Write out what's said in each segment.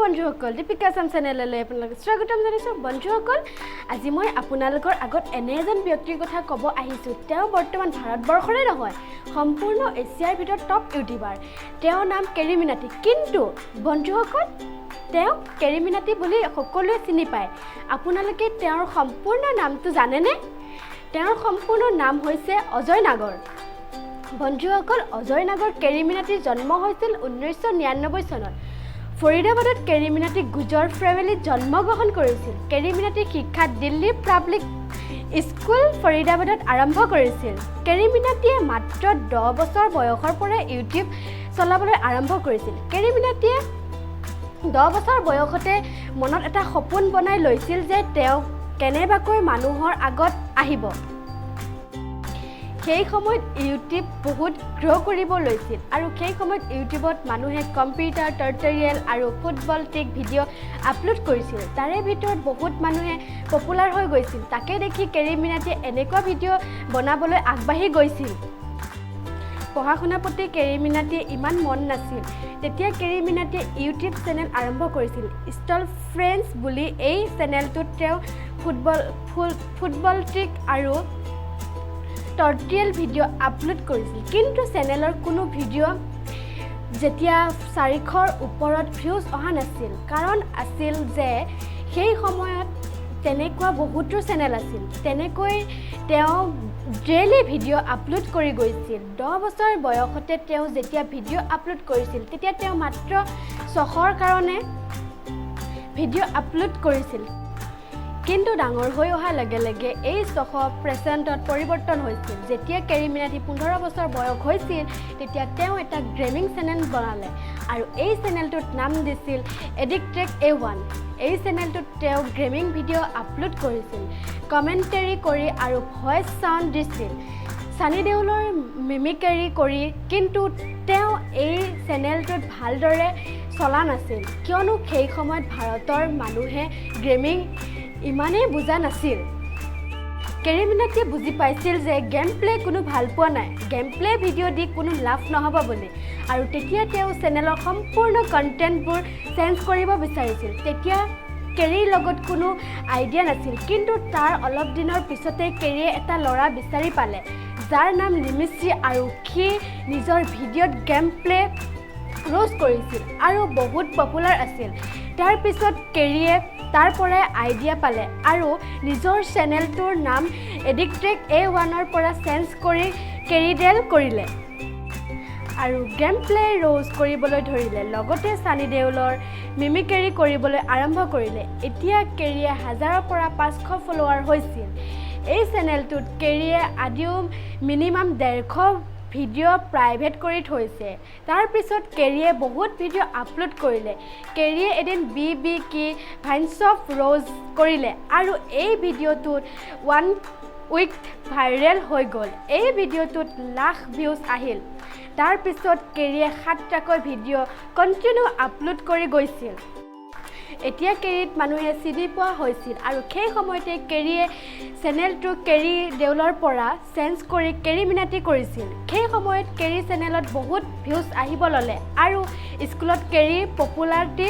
বন্ধুসকল দীপিকা আসাম চেনেললৈ আপোনালোকক স্বাগতম জনাইছো বন্ধুসকল আজি মই আপোনালোকৰ আগত এনে এজন ব্যক্তিৰ কথা ক'ব আহিছো তেওঁ বৰ্তমান ভাৰতবৰ্ষৰে নহয় সম্পূৰ্ণ এছিয়াৰ ভিতৰত টপ ইউটিউবাৰ তেওঁৰ নাম কেৰি মিনাটি কিন্তু বন্ধুসকল তেওঁ কেৰি মিনাটি বুলি সকলোৱে চিনি পায় আপোনালোকে তেওঁৰ সম্পূৰ্ণ নামটো জানেনে তেওঁৰ সম্পূৰ্ণ নাম হৈছে অজয় নাগৰ বন্ধুসকল অজয় নাগৰ কেৰি মিনাটিৰ জন্ম হৈছিল 1999 চনত ফৰিদাবাদত কেৰি মিনাটি গুজৰ ফেমিলিত জন্মগ্ৰহণ কৰিছিল কেৰি মিনাটি শিক্ষা দিল্লী পাব্লিক স্কুল ফৰিদাবাদত আৰম্ভ কৰিছিল কেৰি মিনাটিয়ে মাত্ৰ 10 বছৰ বয়সৰ পৰা ইউটিউব চলাবলৈ আৰম্ভ কৰিছিল কেৰি মিনাটিয়ে 10 বছৰ বয়সতে মনত এটা সপোন বনাই লৈছিল যে তেওঁ কেনেবাকৈ মানুহৰ আগত আহিব সেই সময়ত ইউটিউব বহুত গ্ৰ' কৰিব লৈছিল আৰু সেই সময়ত ইউটিউবত মানুহে কম্পিউটাৰ টিউটৰিয়েল আৰু ফুটবল টিক ভিডিঅ' আপলোড কৰিছিল তাৰে ভিতৰত বহুত মানুহে পপুলাৰ হৈ গৈছিল তাকে দেখি কেৰি মিনাটিয়ে এনেকুৱা ভিডিঅ' বনাবলৈ আগবাঢ়ি গৈছিল পঢ়া শুনাৰ প্ৰতি কেৰি মিনাটিয়ে ইমান মন নাছিল তেতিয়া কেৰি মিনাটিয়ে ইউটিউব চেনেল আৰম্ভ কৰিছিল ষ্টল ফ্ৰেণ্ডছ বুলি এই চেনেলটোত তেওঁ ফুটবল টিক আৰু টিউটৰিয়েল ভিডিঅ' আপলোড কৰিছিল কিন্তু চেনেলৰ কোনো ভিডিঅ' যেতিয়া 400ৰ ওপৰত ভিউজ অহা নাছিল কাৰণ আছিল যে সেই সময়ত তেনেকুৱা বহুতো চেনেল আছিল তেনেকৈ তেওঁ ডেইলি ভিডিঅ' আপলোড কৰি গৈছিল 10 বছৰ বয়সতে তেওঁ যেতিয়া ভিডিঅ' আপলোড কৰিছিল তেতিয়া তেওঁ মাত্ৰ 600ৰ কাৰণে ভিডিঅ' আপলোড কৰিছিল কিন্তু ডাঙৰ হৈ অহাৰ লগে লগে এই 100% পৰিৱৰ্তন হৈছিল যেতিয়া কেৰি মিনাটি 15 বছৰ বয়স হৈছিল তেতিয়া তেওঁ এটা গেমিং চেনেল বনালে আৰু এই চেনেলটোত নাম দিছিল এডিক্টেড A1 এই চেনেলটোত তেওঁ গেমিং ভিডিঅ' আপলোড কৰিছিল কমেণ্টাৰী কৰি আৰু ভইচ সাউণ্ড দিছিল সানি দেউলৰ মিমিক্ৰি কৰি কিন্তু তেওঁ এই চেনেলটোত ভালদৰে চলা নাছিল কিয়নো সেই সময়ত ভাৰতৰ মানুহে গেমিং ইমানেই বুজা নাছিল কেৰি মিনাটিয়ে বুজি পাইছিল যে গেম প্লে কোনো ভাল পোৱা নাই গেম প্লে ভিডিঅ' দি কোনো লাভ নহ'ব বুলি আৰু তেতিয়া তেওঁ চেনেলৰ সম্পূৰ্ণ কণ্টেণ্টবোৰ চেঞ্জ কৰিব বিচাৰিছিল তেতিয়া কেৰিৰ লগত কোনো আইডিয়া নাছিল কিন্তু তাৰ অলপ দিনৰ পিছতে কেৰিয়ে এটা ল'ৰা বিচাৰি পালে যাৰ নাম লিমিচি আৰু সি নিজৰ ভিডিঅ'ত গেম প্লে ৰ'ষ্ট কৰিছিল আৰু বহুত পপুলাৰ আছিল তাৰ পিছত কেৰিয়ে তাৰ পৰাই আইডিয়া পালে আৰু নিজৰ চেনেলটোৰ নাম এডিক্টেড A1ৰ পৰা চেঞ্জ কৰি কেৰিডেল কৰিলে আৰু গেম প্লে ৰ'ষ্ট কৰিবলৈ ধৰিলে লগতে সানি দেউলৰ মিমিক্ৰি কৰিবলৈ আৰম্ভ কৰিলে এতিয়া কেৰিয়ে 1000ৰ পৰা 500 ফলোৱাৰ হৈছিল এই চেনেলটোত কেৰিয়ে আদিও মিনিমাম 150 ভিডিঅ' প্ৰাইভেট কৰি থৈছে তাৰ পিছত কেৰিয়ে বহুত ভিডিঅ' আপলোড কৰিলে কেৰিয়ে এদিন বি কি ভাইন্স অফ ৰ'জ কৰিলে আৰু এই ভিডিঅ'টোত 1 উইক ভাইৰেল হৈ গ'ল এই ভিডিঅ'টোত লাখ ভিউজ আহিল তাৰ পিছত কেৰিয়ে 7টাকৈ ভিডিঅ' কণ্টিনিউ আপলোড কৰি গৈছিল এতিয়া কেৰিত মানুহে চিনি পোৱা হৈছিল আৰু সেই সময়তে কেৰিয়ে চেনেলটো কেৰি দেউলৰ পৰা চেঞ্জ কৰি কেৰি মিনাটি কৰিছিল সেই সময়ত কেৰি চেনেলত বহুত ভিউজ আহিব ল'লে আৰু স্কুলত কেৰি পপুলাৰিটি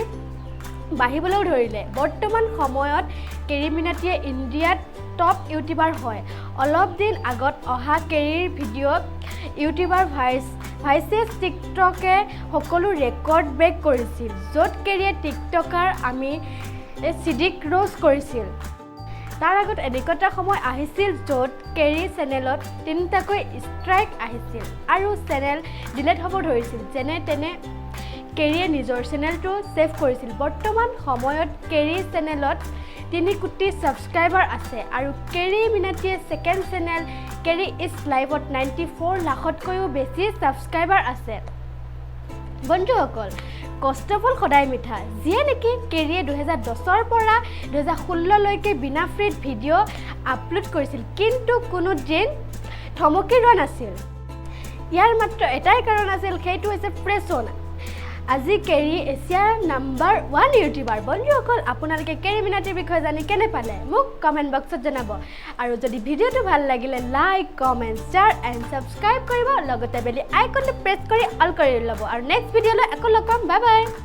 বাঢ়িবলৈও ধৰিলে বৰ্তমান সময়ত কেৰি মিনাটিয়ে ইণ্ডিয়াত টপ ইউটিউবাৰ হয় অলপ দিন আগত অহা কেৰিৰ ভিডিঅ'ত ইউটিউবাৰ ভাইচেছ টিকটকে সকলো ৰেকৰ্ড ব্ৰেক কৰিছিল য'ত কেৰিয়ে টিকটকাৰ আমি চিডিক ৰ'ষ্ট কৰিছিল তাৰ আগত এনেকুৱা সময় আহিছিল য'ত কেৰি চেনেলত 3টাকৈ ষ্ট্ৰাইক আহিছিল আৰু চেনেল ডিলেট হ'ব ধৰিছিল যেনে তেনে কেৰিয়ে নিজৰ চেনেলটো ছেভ কৰিছিল বৰ্তমান সময়ত কেৰি চেনেলত 3 কোটি ছাবস্ক্ৰাইবাৰ আছে আৰু কেৰি মিনাটিয়ে ছেকেণ্ড চেনেল কেৰি ইজ লাইভত 94 লাখতকৈও বেছি ছাবস্ক্ৰাইবাৰ আছে বন্ধুসকল কষ্টফল সদায় মিঠা যিয়ে নেকি কেৰিয়ে 2010ৰ পৰা 2016লৈকে বিনা ফ্ৰীত ভিডিঅ' আপলোড কৰিছিল কিন্তু কোনো দিন থমকি ৰোৱা নাছিল ইয়াৰ মাত্ৰ এটাই কাৰণ আছিল সেইটো হৈছে প্ৰেছন আজি কেৰি এছিয়াৰ নাম্বাৰ 1 ইউটিউবাৰ বন্ধুসকল আপোনালোকে কেৰি মিনাটিৰ বিষয়ে জানি কেনে পালে মোক কমেণ্ট বক্সত জনাব আৰু যদি ভিডিঅ'টো ভাল লাগিলে like comment share and subscribe কৰিব লগতে বেল আইকনটো প্ৰেছ কৰি অল কৰি ল'ব আৰু নেক্সট ভিডিঅ'লৈ আকৌ লগ পাম বাই বাই